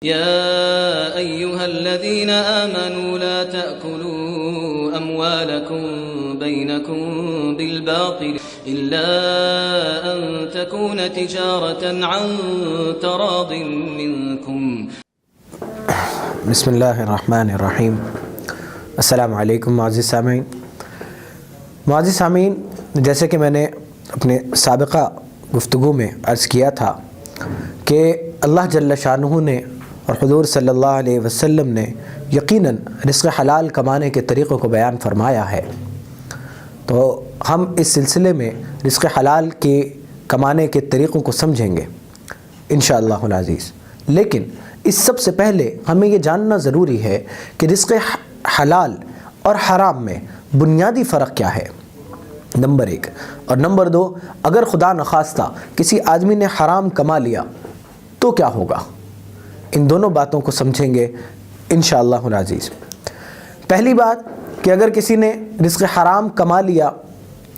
يا أيها الذين آمنوا لا تأكلوا أموالكم بينكم بالباطل إلا أن تكون تجارة عن تراض منكم. بسم اللہ الرحمن الرحیم. السلام علیکم معزز سامعین. جیسے کہ میں نے اپنے سابقہ گفتگو میں عرض کیا تھا کہ اللہ جل شانہ نے اور حضور صلی اللہ علیہ وسلم نے یقیناً رزق حلال کمانے کے طریقوں کو بیان فرمایا ہے. تو ہم اس سلسلے میں رزق حلال کے کمانے کے طریقوں کو سمجھیں گے انشاءاللہ العزیز. لیکن اس سب سے پہلے ہمیں یہ جاننا ضروری ہے کہ رزق حلال اور حرام میں بنیادی فرق کیا ہے، نمبر 1. اور نمبر 2، اگر خدا نخواستہ کسی آدمی نے حرام کما لیا تو کیا ہوگا. ان دونوں باتوں کو سمجھیں گے انشاءاللہ العزیز. پہلی بات کہ اگر کسی نے رزق حرام کما لیا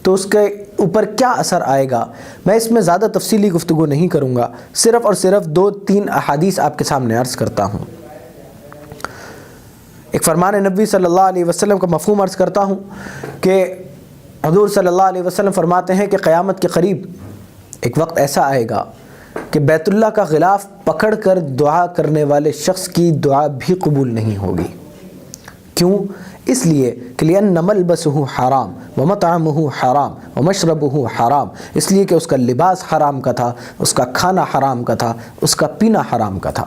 تو اس کے اوپر کیا اثر آئے گا، میں اس میں زیادہ تفصیلی گفتگو نہیں کروں گا، صرف اور صرف 2-3 احادیث آپ کے سامنے عرض کرتا ہوں. ایک فرمان نبی صلی اللہ علیہ وسلم کا مفہوم عرض کرتا ہوں کہ حضور صلی اللہ علیہ وسلم فرماتے ہیں کہ قیامت کے قریب ایک وقت ایسا آئے گا کہ بیت اللہ کا غلاف پکڑ کر دعا کرنے والے شخص کی دعا بھی قبول نہیں ہوگی. کیوں؟ اس لیے کہ لِأَنَّ مَلْبَسُهُ حرام وَمَطْعَمُهُ حرام وَمَشْرَبُهُ حرام، اس لیے کہ اس کا لباس حرام کا تھا، اس کا کھانا حرام کا تھا، اس کا پینا حرام کا تھا.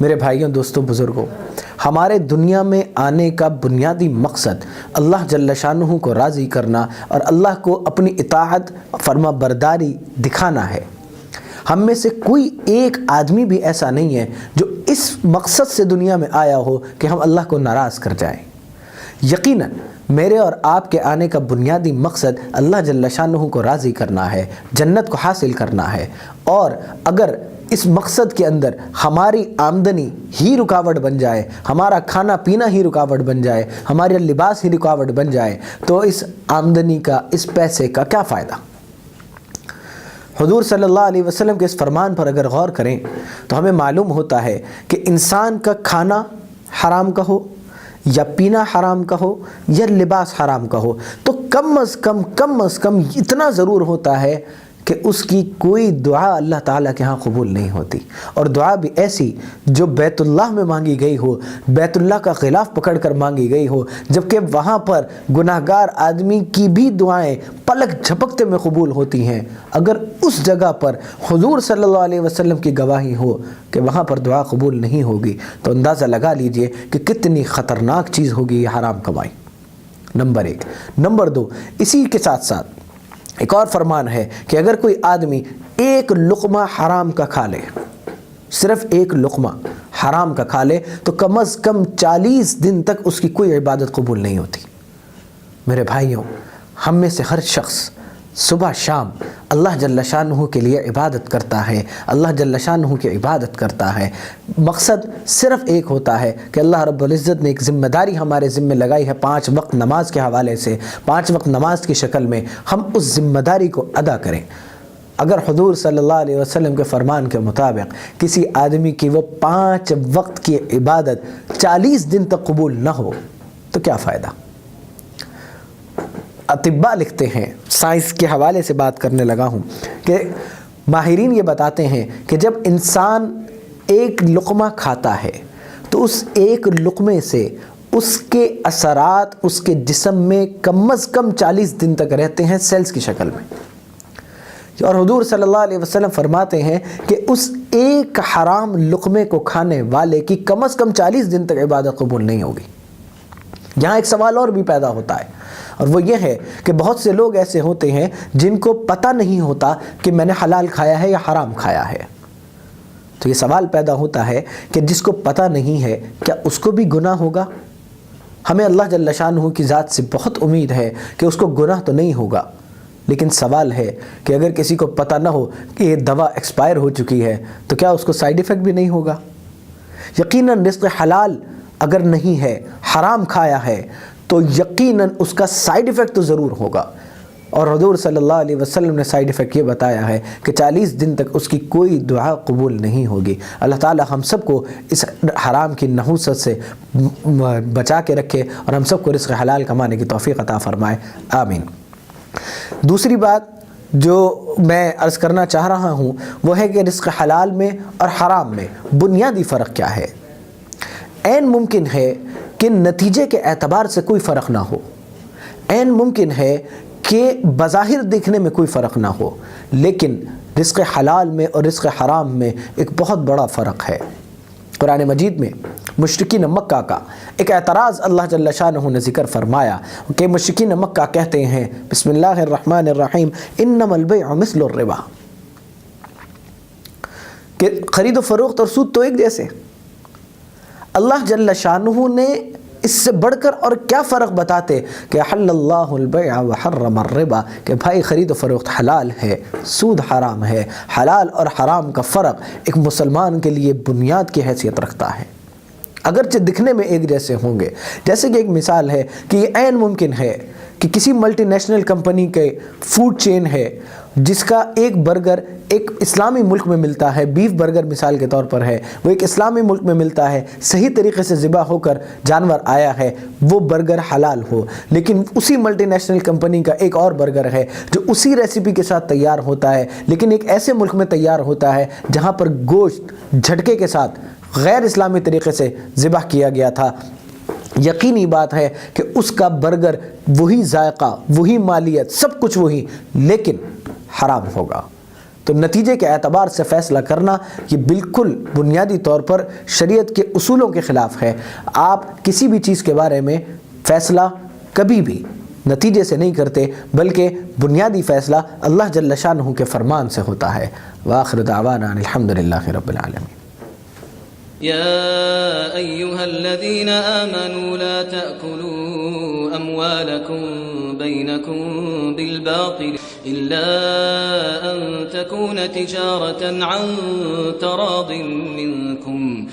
میرے بھائیوں، دوستوں، بزرگوں، ہمارے دنیا میں آنے کا بنیادی مقصد اللہ جل شانہ کو راضی کرنا اور اللہ کو اپنی اطاعت فرما برداری دکھانا ہے. ہم میں سے کوئی ایک آدمی بھی ایسا نہیں ہے جو اس مقصد سے دنیا میں آیا ہو کہ ہم اللہ کو ناراض کر جائیں. یقیناً میرے اور آپ کے آنے کا بنیادی مقصد اللہ جل شانہ کو راضی کرنا ہے، جنت کو حاصل کرنا ہے. اور اگر اس مقصد کے اندر ہماری آمدنی ہی رکاوٹ بن جائے، ہمارا کھانا پینا ہی رکاوٹ بن جائے، ہمارا لباس ہی رکاوٹ بن جائے، تو اس آمدنی کا، اس پیسے کا کیا فائدہ. حضور صلی اللہ علیہ وسلم کے اس فرمان پر اگر غور کریں تو ہمیں معلوم ہوتا ہے کہ انسان کا کھانا حرام کا ہو یا پینا حرام کا ہو یا لباس حرام کا ہو تو کم از کم اتنا ضرور ہوتا ہے کہ اس کی کوئی دعا اللہ تعالیٰ کے ہاں قبول نہیں ہوتی. اور دعا بھی ایسی جو بیت اللہ میں مانگی گئی ہو، بیت اللہ کا غلاف پکڑ کر مانگی گئی ہو، جبکہ وہاں پر گناہگار آدمی کی بھی دعائیں پلک جھپکتے میں قبول ہوتی ہیں. اگر اس جگہ پر حضور صلی اللہ علیہ وسلم کی گواہی ہو کہ وہاں پر دعا قبول نہیں ہوگی تو اندازہ لگا لیجئے کہ کتنی خطرناک چیز ہوگی یہ حرام کمائی. نمبر 1. نمبر 2، اسی کے ساتھ ساتھ ایک اور فرمان ہے کہ اگر کوئی آدمی ایک لقمہ حرام کا کھا لے، صرف ایک لقمہ حرام کا کھا لے، تو کم از کم 40 دن تک اس کی کوئی عبادت قبول نہیں ہوتی. میرے بھائیوں، ہم میں سے ہر شخص صبح شام اللہ جل شانہ کے لیے عبادت کرتا ہے، اللہ جل شانہ کی عبادت کرتا ہے. مقصد صرف ایک ہوتا ہے کہ اللہ رب العزت نے ایک ذمہ داری ہمارے ذمہ لگائی ہے 5 وقت نماز کے حوالے سے، 5 وقت نماز کی شکل میں ہم اس ذمہ داری کو ادا کریں. اگر حضور صلی اللہ علیہ وسلم کے فرمان کے مطابق کسی آدمی کی وہ 5 وقت کی عبادت 40 دن تک قبول نہ ہو تو کیا فائدہ. اطباء لکھتے ہیں، سائنس کے حوالے سے بات کرنے لگا ہوں، کہ ماہرین یہ بتاتے ہیں کہ جب انسان ایک لقمہ کھاتا ہے تو اس ایک لقمے سے اس کے اثرات اس کے جسم میں کم از کم 40 دن تک رہتے ہیں سیلز کی شکل میں. اور حضور صلی اللہ علیہ وسلم فرماتے ہیں کہ اس ایک حرام لقمے کو کھانے والے کی کم از کم 40 دن تک عبادت قبول نہیں ہوگی. یہاں ایک سوال اور بھی پیدا ہوتا ہے، اور وہ یہ ہے کہ بہت سے لوگ ایسے ہوتے ہیں جن کو پتہ نہیں ہوتا کہ میں نے حلال کھایا ہے یا حرام کھایا ہے. تو یہ سوال پیدا ہوتا ہے کہ جس کو پتہ نہیں ہے کیا اس کو بھی گناہ ہوگا. ہمیں اللہ جل شانہ کی ذات سے بہت امید ہے کہ اس کو گناہ تو نہیں ہوگا، لیکن سوال ہے کہ اگر کسی کو پتہ نہ ہو کہ یہ دوا ایکسپائر ہو چکی ہے تو کیا اس کو سائیڈ ایفیکٹ بھی نہیں ہوگا. یقیناً رزق حلال اگر نہیں ہے، حرام کھایا ہے، تو یقیناً اس کا سائیڈ ایفیکٹ تو ضرور ہوگا. اور حضور صلی اللہ علیہ وسلم نے سائیڈ ایفیکٹ یہ بتایا ہے کہ 40 دن تک اس کی کوئی دعا قبول نہیں ہوگی۔ اللہ تعالی ہم سب کو اس حرام کی نحوست سے بچا کے رکھے اور ہم سب کو رزق حلال کمانے کی توفیق عطا فرمائے، آمین۔ دوسری بات جو میں عرض کرنا چاہ رہا ہوں وہ ہے کہ رزق حلال میں اور حرام میں بنیادی فرق کیا ہے۔ عین ممکن ہے کہ نتیجے کے اعتبار سے کوئی فرق نہ ہو، عین ممکن ہے کہ بظاہر دیکھنے میں کوئی فرق نہ ہو، لیکن رزق حلال میں اور رزق حرام میں ایک بہت بڑا فرق ہے۔ قرآن مجید میں مشرکین مکہ کا ایک اعتراض اللہ جل شانہ نے ذکر فرمایا کہ مشرکین مکہ کہتے ہیں بسم اللہ الرحمن الرحیم انما البیع مثل الربا، کہ خرید و فروخت اور سود تو ایک جیسے۔ اللہ جل شانہ نے اس سے بڑھ کر اور کیا فرق بتاتے کہ حل اللہ البیع وحرم الربا، کہ بھائی خرید و فروخت حلال ہے، سود حرام ہے۔ حلال اور حرام کا فرق ایک مسلمان کے لیے بنیاد کی حیثیت رکھتا ہے، اگرچہ دکھنے میں ایک جیسے ہوں گے۔ جیسے کہ ایک مثال ہے کہ یہ عین ممکن ہے کہ کسی ملٹی نیشنل کمپنی کے فوڈ چین ہے جس کا ایک برگر ایک اسلامی ملک میں ملتا ہے، بیف برگر مثال کے طور پر ہے، وہ ایک اسلامی ملک میں ملتا ہے، صحیح طریقے سے ذبح ہو کر جانور آیا ہے، وہ برگر حلال ہو، لیکن اسی ملٹی نیشنل کمپنی کا ایک اور برگر ہے جو اسی ریسیپی کے ساتھ تیار ہوتا ہے لیکن ایک ایسے ملک میں تیار ہوتا ہے جہاں پر گوشت جھٹکے کے ساتھ غیر اسلامی طریقے سے ذبح کیا گیا تھا، یقینی بات ہے کہ اس کا برگر وہی ذائقہ، وہی مالیت، سب کچھ وہی، لیکن حرام ہوگا۔ تو نتیجے کے اعتبار سے فیصلہ کرنا یہ بالکل بنیادی طور پر شریعت کے اصولوں کے خلاف ہے۔ آپ کسی بھی چیز کے بارے میں فیصلہ کبھی بھی نتیجے سے نہیں کرتے، بلکہ بنیادی فیصلہ اللہ جل شانہ کے فرمان سے ہوتا ہے۔ وآخر دعوانا الحمدللہ رب العالمین۔ يا أيها الذين آمنوا لا تأكلوا أموالكم بينكم بالباطل إلا أن تكون تجارة عن تراض منكم